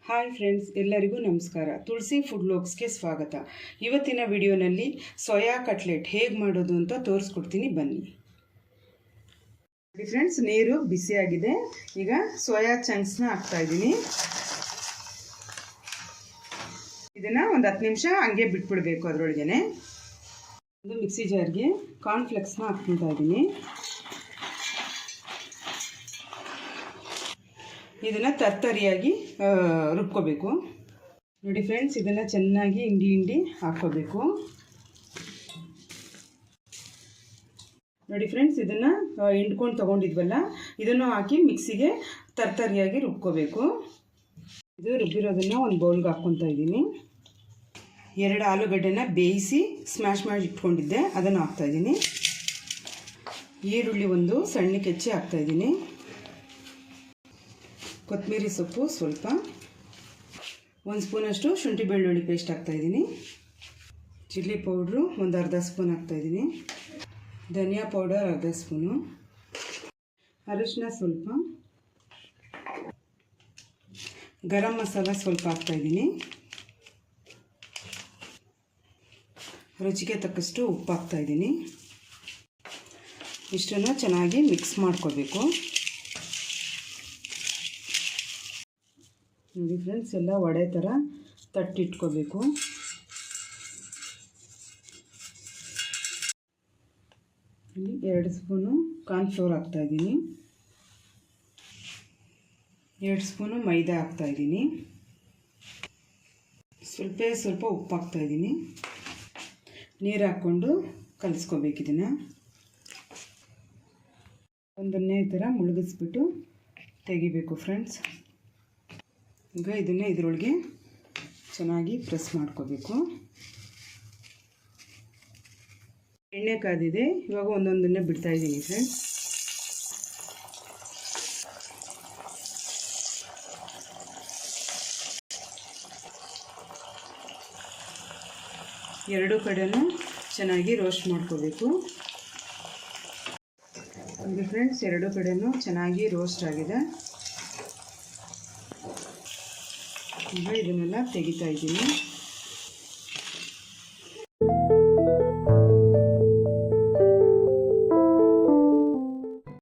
Hi friends, ಎಲ್ಲರಿಗೂ ನಮಸ್ಕಾರ. ತುಳಸಿ food ವ್ಲಾಗ್ಸ್ಗೆ ಸ್ವಾಗತ. ಇವತ್ತಿನ ವಿಡಿಯೋನಲ್ಲಿ ಸೋಯಾ ಕಟ್ಲೆಟ್ ಹೇಗೆ ಮಾಡೋದು ಅಂತ ತೋರಿಸ್ಕೊಡ್ತೀನಿ, ಬನ್ನಿ. ಫ್ರೆಂಡ್ಸ್, ನೀರು ಬಿಸಿಯಾಗಿದೆ. ಈಗ ಸೋಯಾ ಚಂಕ್ಸ್ನ ಹಾಕ್ತಾ ಇದ್ದೀನಿ. ಇದನ್ನು ಒಂದು 10 ನಿಮಿಷ ಹಂಗೆ ಬಿಟ್ಬಿಡಬೇಕು. ಅದರೊಳಗೇನೆ ಒಂದು ಮಿಕ್ಸಿ ಜಾರ್ಗೆ ಕಾರ್ನ್ಫ್ಲೆಕ್ಸ್ನ ಹಾಕ್ತಾ ಇದ್ದೀನಿ. ಇದನ್ನು ತರ್ತರಿಯಾಗಿ ರುಬ್ಕೋಬೇಕು. ನೋಡಿ ಫ್ರೆಂಡ್ಸ್, ಇದನ್ನು ಚೆನ್ನಾಗಿ ಹಿಂಡಿ ಹಾಕ್ಕೋಬೇಕು. ನೋಡಿ ಫ್ರೆಂಡ್ಸ್, ಇದನ್ನು ಹಿಂಡ್ಕೊಂಡು ತೊಗೊಂಡಿದ್ವಲ್ಲ, ಇದನ್ನು ಹಾಕಿ ಮಿಕ್ಸಿಗೆ ತರ್ತರಿಯಾಗಿ ರುಬ್ಕೋಬೇಕು. ಇದು ರುಬ್ಬಿರೋದನ್ನು ಒಂದು ಬೌಲ್ಗೆ ಹಾಕ್ಕೊತಾ ಇದ್ದೀನಿ. 2 ಆಲೂಗಡ್ಡೆನ ಬೇಯಿಸಿ ಸ್ಮ್ಯಾಶ್ ಮಾಡಿ ಇಟ್ಕೊಂಡಿದ್ದೆ, ಅದನ್ನು ಹಾಕ್ತಾಯಿದ್ದೀನಿ. ಈರುಳ್ಳಿ ಒಂದು ಸಣ್ಣಕ್ಕೆ ಹೆಚ್ಚಿ ಹಾಕ್ತಾಯಿದ್ದೀನಿ. ಕೊತ್ತಂಬರಿ ಸೊಪ್ಪು ಸ್ವಲ್ಪ, 1 ಸ್ಪೂನಷ್ಟು ಶುಂಠಿ ಬೆಳ್ಳುಳ್ಳಿ ಪೇಸ್ಟ್ ಹಾಕ್ತಾಯಿದ್ದೀನಿ. ಚಿಲ್ಲಿ ಪೌಡ್ರು ಒಂದು ಅರ್ಧ ಸ್ಪೂನ್ ಹಾಕ್ತಾಯಿದ್ದೀನಿ. ಧನಿಯಾ ಪೌಡರ್ ಅರ್ಧ ಸ್ಪೂನು, ಅರಿಶಿನ ಸ್ವಲ್ಪ, ಗರಂ ಮಸಾಲ ಸ್ವಲ್ಪ ಹಾಕ್ತಾಯಿದ್ದೀನಿ. ರುಚಿಗೆ ತಕ್ಕಷ್ಟು ಉಪ್ಪು ಹಾಕ್ತಾಯಿದ್ದೀನಿ. ಇಷ್ಟನ್ನು ಚೆನ್ನಾಗಿ ಮಿಕ್ಸ್ ಮಾಡ್ಕೋಬೇಕು. ನೋಡಿ ಫ್ರೆಂಡ್ಸ್, ಎಲ್ಲ ವಡೆ ಥರ ತಟ್ಟಿಟ್ಕೋಬೇಕು. ಇಲ್ಲಿ 2 ಸ್ಪೂನು ಕಾರ್ನ್ಫ್ಲೋರ್ ಹಾಕ್ತಾಯಿದ್ದೀನಿ. 2 ಸ್ಪೂನು ಮೈದಾ ಹಾಕ್ತಾಯಿದ್ದೀನಿ. ಸ್ವಲ್ಪ ಉಪ್ಪು ಹಾಕ್ತಾಯಿದ್ದೀನಿ. ನೀರು ಹಾಕ್ಕೊಂಡು ಕಲಿಸ್ಕೋಬೇಕು. ಇದನ್ನು ಒಂದನ್ನೇ ಈ ಥರ ಮುಳುಗಿಸ್ಬಿಟ್ಟು ತೆಗಿಬೇಕು ಫ್ರೆಂಡ್ಸ್. ಈಗ ಇದನ್ನು ಇದರೊಳಗೆ ಚೆನ್ನಾಗಿ ಪ್ರೆಸ್ ಮಾಡ್ಕೋಬೇಕು. ಎಣ್ಣೆ ಕಾದಿದೆ, ಇವಾಗ ಒಂದೊಂದನ್ನೇ ಬಿಡ್ತಾಯಿದ್ದೀನಿ ಫ್ರೆಂಡ್ಸ್. ಎರಡೂ ಕಡೆನೂ ಚೆನ್ನಾಗಿ ರೋಸ್ಟ್ ಮಾಡ್ಕೋಬೇಕು. ನೋಡಿ ಫ್ರೆಂಡ್ಸ್, ಎರಡೂ ಕಡೆನೂ ಚೆನ್ನಾಗಿ ರೋಸ್ಟ್ ಆಗಿದೆ. ಈಗ ಇದನ್ನೆಲ್ಲ ತೆಗಿತಾ ಇದ್ದೀನಿ.